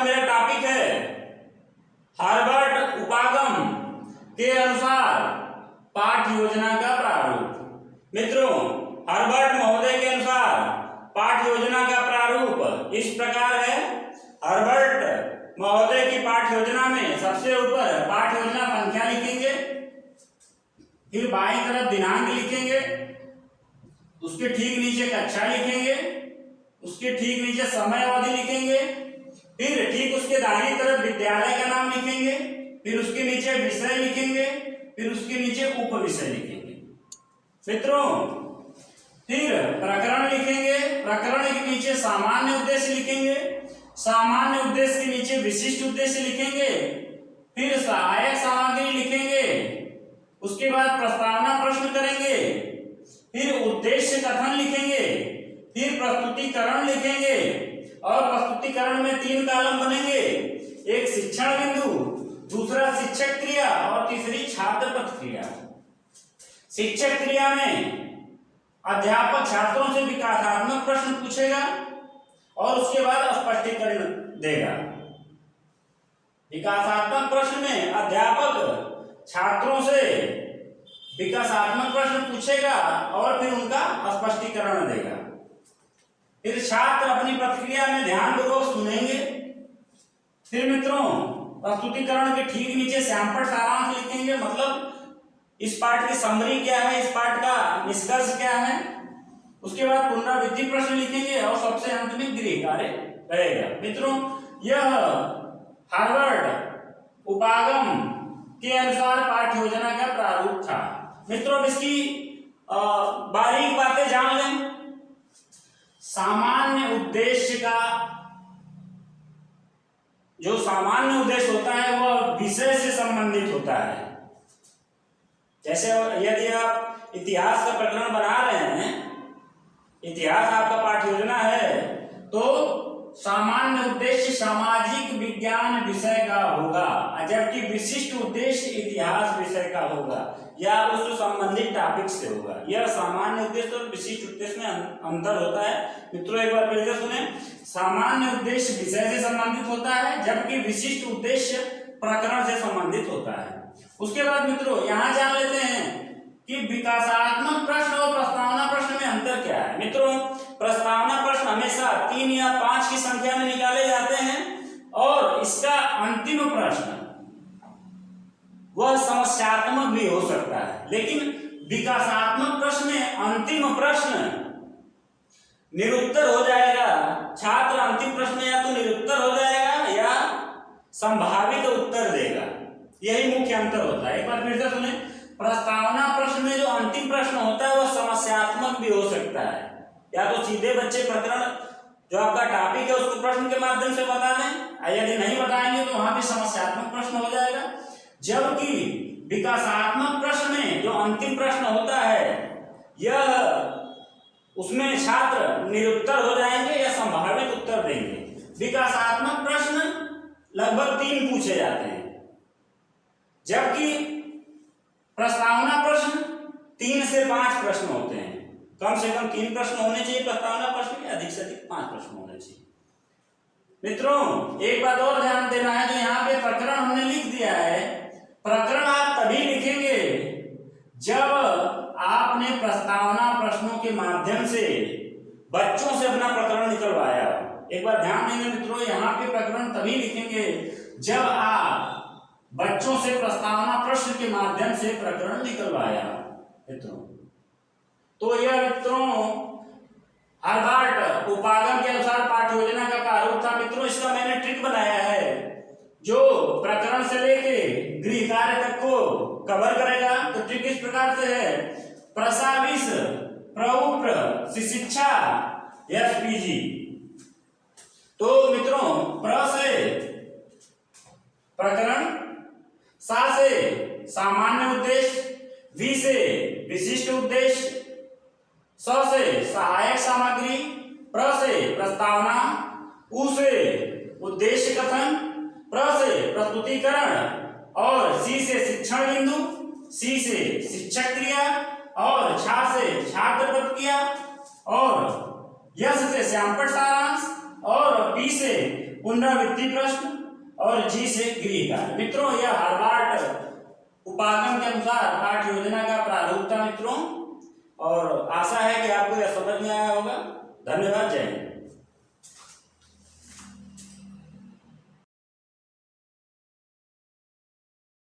मेरा टॉपिक है हार्वर्ड उपागम के अनुसार पाठ्य योजना का प्रारूप। मित्रों, हार्वर्ड महोदय के अनुसार पाठ्य योजना का प्रारूप इस प्रकार है। हार्वर्ड महोदय की पाठ्य योजना में सबसे ऊपर पाठ्य योजना संख्या लिखेंगे, फिर बाईं तरफ दिनांक लिखेंगे, उसके ठीक नीचे कक्षा लिखेंगे, उसके ठीक नीचे समय अवधि लिखेंगे, फिर ठीक उसके दाहिनी तरफ विद्यालय का नाम लिखेंगे, फिर उसके नीचे विषय लिखेंगे, फिर उसके नीचे उप विषय लिखेंगे। मित्रों, फिर प्रकरण लिखेंगे, प्रकरण के नीचे सामान्य उद्देश्य लिखेंगे, सामान्य उद्देश्य के नीचे विशिष्ट उद्देश्य लिखेंगे, फिर सहायक सामग्री लिखेंगे, उसके बाद प्रस्तावना प्रश्न करेंगे, फिर उद्देश्य कथन लिखेंगे, फिर प्रस्तुतिकरण लिखेंगे और प्रस्तुतिकरण में 3 कॉलम बनेंगे, एक शिक्षण बिंदु, दूसरा शिक्षक क्रिया और तीसरी छात्र प्रतिक्रिया। शिक्षक क्रिया में अध्यापक छात्रों से विकासात्मक प्रश्न पूछेगा और उसके बाद स्पष्टीकरण देगा। विकासात्मक प्रश्न में अध्यापक छात्रों से विकासात्मक प्रश्न पूछेगा और फिर उनका स्पष्टीकरण देगा। फिर छात्र अपनी प्रतिक्रिया में ध्यानपूर्वक सुनेंगे। फिर मित्रों, प्रस्तुतिकरण के ठीक नीचे सैंपल सारांश लिखेंगे, मतलब इस पाठ की समरी क्या है, इस पाठ का निष्कर्ष क्या है। उसके बाद पुनरावृत्ति प्रश्न लिखेंगे और सबसे अंत में गृह कार्य रहेगा। मित्रों, यह हार्वर्ड उपागम के अनुसार पाठ्य योजना का प्रारूप था। मित्रों, इसकी बारीक बातें जान लें। सामान्य उद्देश्य का जो सामान्य उद्देश्य होता है वह विषय से संबंधित होता है। जैसे यदि आप इतिहास का प्रकरण बना रहे हैं, इतिहास आपका पाठ्य योजना है, तो सामान्य उद्देश्य सामाजिक विज्ञान विषय का होगा, जबकि विशिष्ट उद्देश्य इतिहास विषय का होगा या उससे संबंधित टॉपिक से होगा। यह सामान्य उद्देश्य और विशिष्ट उद्देश्य में अंतर होता है। मित्रों, एक बार फिर से सुने। सामान्य उद्देश्य विषय से संबंधित होता है, जबकि विशिष्ट उद्देश्य प्रकरण से संबंधित होता है। उसके बाद मित्रों, यहाँ जान लेते हैं कि विकासात्मक प्रश्न और प्रस्तावना प्रश्न में अंतर क्या है। मित्रों, प्रस्तावना प्रश्न हमेशा 3 या 5 की संख्या में निकाले जाते हैं और इसका अंतिम प्रश्न वह समस्यात्मक भी हो सकता है, लेकिन विकासात्मक प्रश्न में अंतिम प्रश्न निरुत्तर हो जाएगा। छात्र अंतिम प्रश्न या तो निरुत्तर हो जाएगा या संभावित उत्तर देगा। यही मुख्य अंतर होता है। एक बार फिर से सुने। प्रस्तावना प्रश्न में जो अंतिम प्रश्न होता है वह समस्यात्मक भी हो सकता है, या तो सीधे बच्चे प्रकरण जो आपका टॉपिक है उसको प्रश्न के माध्यम से बता दें, यदि नहीं बताएंगे तो वहां भी समस्यात्मक प्रश्न हो जाएगा। जबकि विकासात्मक प्रश्न में जो अंतिम प्रश्न होता है यह उसमें छात्र निरुत्तर हो जाएंगे या संभावित उत्तर देंगे। विकासात्मक प्रश्न लगभग 3 पूछे जाते हैं, जबकि प्रस्तावना प्रश्न 3 से 5 प्रश्न होते हैं। कम से कम 3 प्रश्न होने चाहिए प्रस्तावना प्रश्न के, अधिक से अधिक 5 प्रश्न होने चाहिए। मित्रों, एक बात और ध्यान देना है, जो यहाँ पे प्रकरण हमने लिख दिया है, प्रकरण आप तभी लिखेंगे जब आपने प्रस्तावना प्रश्नों के माध्यम से बच्चों से अपना प्रकरण निकलवाया। एक बार ध्यान देंगे मित्रों, यहाँ पे प्रकरण तभी लिखेंगे जब आप बच्चों से प्रस्तावना प्रश्न के माध्यम से प्रकरण निकलवाया। मित्रों, तो यह मित्रों हार्वर्ड उपागम के अनुसार पाठ्य योजना का प्रारूप था। मित्रों, इसका मैंने ट्रिक बनाया है जो प्रकरण से लेके गृह कार्य तक को कवर करेगा। तो ट्रिक इस प्रकार से है: प्रसाविस प्रउप्र शिक्षा एसपीजी। तो मित्रों, प्र से प्रकरण, सा से सामान्य उद्देश्य, वी से विशिष्ट उद्देश्य, स से सहायक सामग्री, प्र से प्रस्तावना, उ से उद्देश्य कथन, प्र से प्रस्तुतिकरण और सी से शिक्षण बिंदु, सी से शिक्षक क्रिया और छा से छात्र प्रतिक्रिया और यस से सैंपल सारांश और पी से पुनरावृत्ति प्रश्न और जी से गृह कार्य। मित्रों यह हार्वर्ड उपागम के अनुसार पाठ योजना का प्रारूप था मित्रों, और आशा है कि आपको यह समझ में आया होगा। धन्यवाद, जय हिंद।